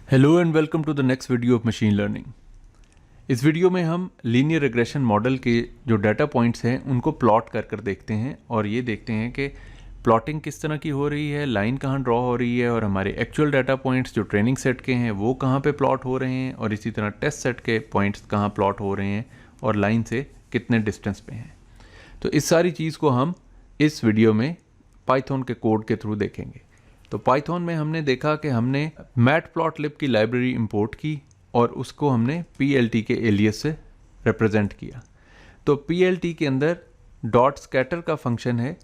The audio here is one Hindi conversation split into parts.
Hello and welcome to the next video of machine learning. इस वीडियो में हम लीनियर रिग्रेशन मॉडल के जो डाटा पॉइंट्स हैं उनको प्लॉट कर देखते हैं और ये देखते हैं कि प्लॉटिंग किस तरह की हो रही है, लाइन कहाँ ड्रॉ हो रही है और हमारे एक्चुअल डाटा पॉइंट्स जो ट्रेनिंग सेट के हैं वो कहाँ पे प्लॉट हो रहे हैं और इसी तरह टेस्ट सेट के पॉइंट्स कहाँ प्लॉट हो रहे हैं और लाइन से कितने डिस्टेंस पे हैं। तो इस सारी चीज़ को हम इस वीडियो में पाइथन के कोड के थ्रू देखेंगे। तो पाइथन में हमने देखा कि हमने मैटप्लॉटलिब की लाइब्रेरी इंपोर्ट की और उसको हमने PLT के एलियस से रिप्रेजेंट किया। तो PLT के अंदर डॉट स्कैटर का फंक्शन है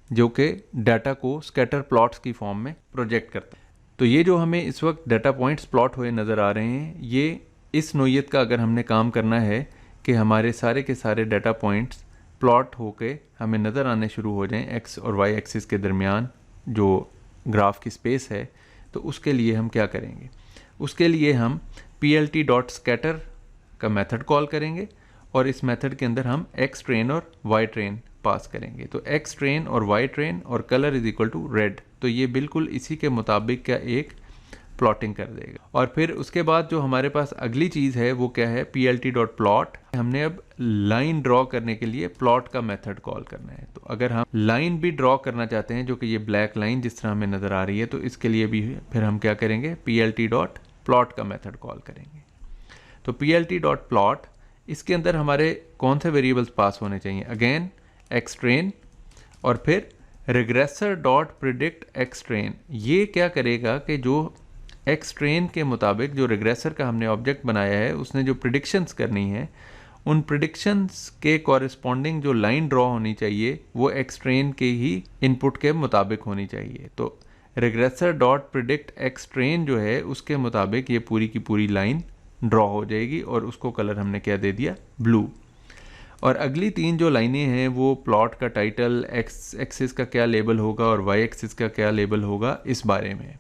जो कि डाटा को स्कैटर प्लॉट्स की फॉर्म में प्रोजेक्ट करता है। तो ये जो हमें इस वक्त डाटा पॉइंट्स प्लॉट हुए नज़र आ रहे हैं, ये इस नोयत का अगर हमने काम करना है कि हमारे सारे के सारे डाटा पॉइंट्स प्लॉट होके हमें नज़र आने शुरू हो जाएं एक्स और वाई एक्सिस के दरमियान जो ग्राफ की स्पेस है, तो उसके लिए हम क्या करेंगे? उसके लिए हम PLT.scatter का मेथड कॉल करेंगे और इस मेथड के अंदर हम x ट्रेन और y ट्रेन पास करेंगे। तो x ट्रेन और y ट्रेन और colour is equal to red, तो ये बिल्कुल इसी के मुताबिक का एक प्लॉटिंग कर देगा। और फिर उसके बाद जो हमारे पास अगली चीज़ है वो क्या है? PLT.plot। हमने अब लाइन ड्रॉ करने के लिए प्लॉट का मेथड कॉल करना है। तो अगर हम लाइन भी ड्रॉ करना चाहते हैं, जो कि ये ब्लैक लाइन जिस तरह हमें नज़र आ रही है, तो इसके लिए भी फिर हम क्या करेंगे? PLT.plot का मेथड कॉल करेंगे। तो PLT.plot इसके अंदर हमारे कौन से वेरिएबल्स पास होने चाहिए? अगेन x ट्रेन और फिर regressor.predict x ट्रेन। ये क्या करेगा कि जो एक्स ट्रेन के मुताबिक जो रिग्रेसर का हमने ऑब्जेक्ट बनाया है उसने जो प्रिडिक्शंस करनी है, उन प्रिडिक्शंस के कॉरेस्पॉन्डिंग जो लाइन ड्रॉ होनी चाहिए वो एक्स ट्रेन के ही इनपुट के मुताबिक होनी चाहिए। तो regressor dot predict x train जो है उसके मुताबिक ये पूरी की पूरी लाइन ड्रॉ हो जाएगी और उसको कलर हमने क्या दे दिया? ब्लू। और अगली तीन जो लाइनें हैं वो प्लॉट का टाइटल, एक्स एक्सिस का क्या लेबल होगा और वाई एक्सिस का क्या लेबल होगा, इस बारे में।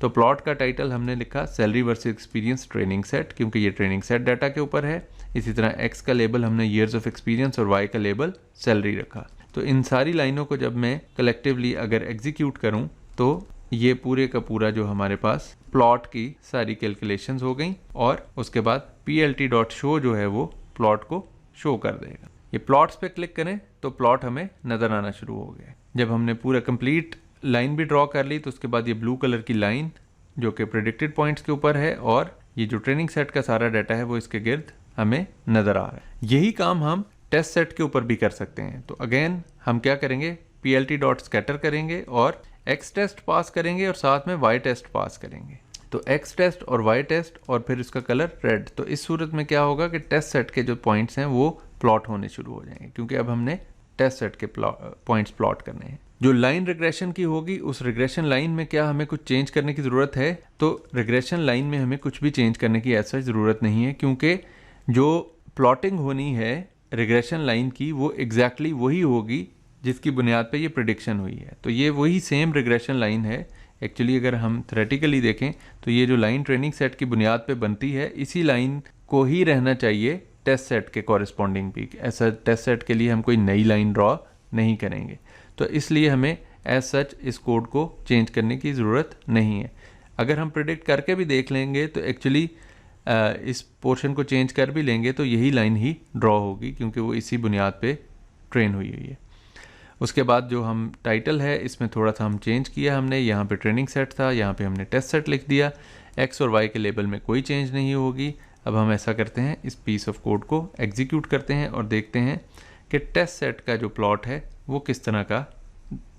तो प्लॉट का टाइटल हमने लिखा salary versus experience training set, क्योंकि ये ट्रेनिंग सेट डाटा के ऊपर है। इसी तरह एक्स का लेबल हमने ईयर्स ऑफ एक्सपीरियंस और वाई का लेबल सैलरी रखा। तो इन सारी लाइनों को जब मैं कलेक्टिवली अगर एग्जीक्यूट करूं तो ये पूरे का पूरा जो हमारे पास प्लॉट की सारी कैलकुलेशंस हो गई और उसके बाद PLT.show जो है वो प्लॉट को शो कर देगा। ये प्लॉट्स पे क्लिक करें तो प्लॉट हमें नज़र आना शुरू हो गया। जब हमने पूरा कंप्लीट लाइन भी ड्रॉ कर ली तो उसके बाद ये ब्लू कलर की लाइन जो कि प्रेडिक्टेड पॉइंट्स के ऊपर है और ये जो ट्रेनिंग सेट का सारा डाटा है वो इसके गिर्द हमें नज़र आ रहा है। यही काम हम टेस्ट सेट के ऊपर भी कर सकते हैं। तो अगेन हम क्या करेंगे? PLT.scatter करेंगे और x टेस्ट पास करेंगे और साथ में y टेस्ट पास करेंगे। तो x टेस्ट और y टेस्ट और फिर इसका कलर रेड। तो इस सूरत में क्या होगा कि टेस्ट सेट के जो पॉइंट्स हैं वो प्लॉट होने शुरू हो जाएंगे, क्योंकि अब हमने टेस्ट सेट के पॉइंट्स प्लॉट करने हैं। जो लाइन रिग्रेशन की होगी उस रिग्रेशन लाइन में क्या हमें कुछ चेंज करने की ज़रूरत है? तो रिग्रेशन लाइन में हमें कुछ भी चेंज करने की ऐसा ज़रूरत नहीं है, क्योंकि जो प्लॉटिंग होनी है रिग्रेशन लाइन की वो एग्जैक्टली वही होगी जिसकी बुनियाद पे ये प्रिडिक्शन हुई है। तो ये वही सेम रिग्रेशन लाइन है। एक्चुअली अगर हम थ्योरेटिकली देखें तो ये जो लाइन ट्रेनिंग सेट की बुनियाद पे बनती है, इसी लाइन को ही रहना चाहिए टेस्ट सेट के कॉरेस्पॉन्डिंग भी। ऐसा टेस्ट सेट के लिए हम कोई नई लाइन ड्रॉ नहीं करेंगे, तो इसलिए हमें एज सच इस कोड को चेंज करने की ज़रूरत नहीं है। अगर हम प्रिडिक्ट करके भी देख लेंगे तो एक्चुअली इस पोर्शन को चेंज कर भी लेंगे तो यही लाइन ही ड्रॉ होगी, क्योंकि वो इसी बुनियाद पे ट्रेन हुई है। उसके बाद जो हम टाइटल है इसमें थोड़ा सा हम चेंज किया हमने। यहाँ पे ट्रेनिंग सेट था, यहाँ पे हमने टेस्ट सेट लिख दिया। एक्स और वाई के लेबल में कोई चेंज नहीं होगी। अब हम ऐसा करते हैं, इस पीस ऑफ कोड को एग्जीक्यूट करते हैं और देखते हैं कि टेस्ट सेट का जो प्लॉट है वो किस तरह का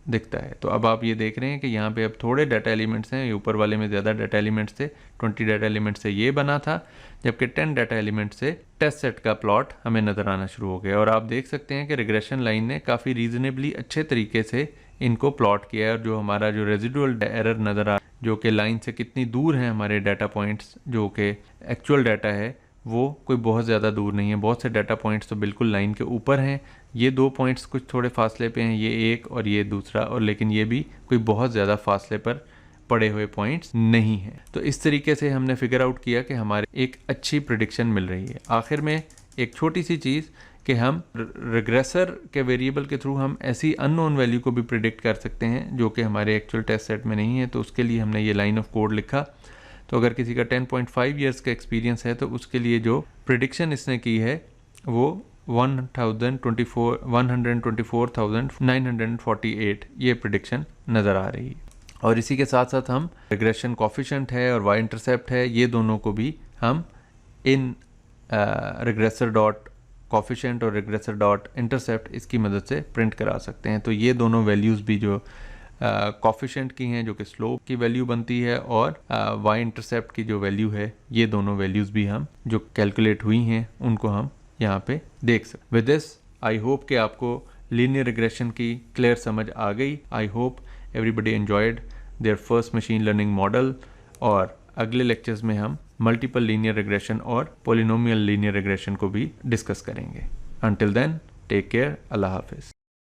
दिखता है। तो अब आप ये देख रहे हैं कि यहाँ पे अब थोड़े डाटा एलिमेंट्स हैं, ये ऊपर वाले में ज़्यादा डाटा एलिमेंट्स थे। 20 डाटा एलिमेंट्स से ये बना था, जबकि 10 डाटा एलिमेंट्स से टेस्ट सेट का प्लॉट हमें नज़र आना शुरू हो गया। और आप देख सकते हैं कि रिग्रेशन लाइन ने काफ़ी रीजनेबली अच्छे तरीके से इनको प्लॉट किया है। और जो हमारा जो रेजिडुअल एरर नज़र आ, जो कि लाइन से कितनी दूर है हमारे डाटा पॉइंट्स, जो कि एक्चुअल डाटा है, वो कोई बहुत ज़्यादा दूर नहीं है। बहुत से डाटा पॉइंट्स तो बिल्कुल लाइन के ऊपर हैं। ये दो पॉइंट्स कुछ थोड़े फासले पे हैं, ये एक और ये दूसरा, और लेकिन ये भी कोई बहुत ज़्यादा फासले पर पड़े हुए पॉइंट्स नहीं हैं। तो इस तरीके से हमने फिगर आउट किया कि हमारे एक अच्छी प्रिडिक्शन मिल रही है। आखिर में एक छोटी सी चीज़ कि हम रिग्रेसर के वेरिएबल के थ्रू हम ऐसी अननोन वैल्यू को भी प्रिडिक्ट कर सकते हैं जो कि हमारे एक्चुअल टेस्ट सेट में नहीं है। तो उसके लिए हमने ये लाइन ऑफ कोड लिखा। तो अगर किसी का 10.5 ईयर्स का एक्सपीरियंस है तो उसके लिए जो प्रिडिक्शन इसने की है वो 124,948 ये प्रिडिक्शन नज़र आ रही है। और इसी के साथ साथ हम रिग्रेशन कॉफिशेंट है और वाई इंटरसेप्ट है, ये दोनों को भी हम इन रिग्रेसर डॉट कॉफिशेंट और रिग्रेसर डॉट इंटरसेप्ट इसकी मदद से प्रिंट करा सकते हैं। तो ये दोनों वैल्यूज़ भी जो कॉफिशेंट की हैं जो कि स्लोप की वैल्यू बनती है, और वाई इंटरसेप्ट की जो वैल्यू है, ये दोनों वैल्यूज़ भी हम जो कैलकुलेट हुई हैं उनको हम यहाँ पे देख सकते। विद दिस आई होप कि आपको लीनियर रिग्रेशन की क्लियर समझ आ गई। I hope everybody enjoyed their first machine learning model, और अगले लेक्चर्स में हम मल्टीपल लीनियर रिग्रेशन और पॉलिनोमियल लीनियर रिग्रेशन को भी डिस्कस करेंगे। अंटिल देन टेक केयर, अल्लाह हाफिज़।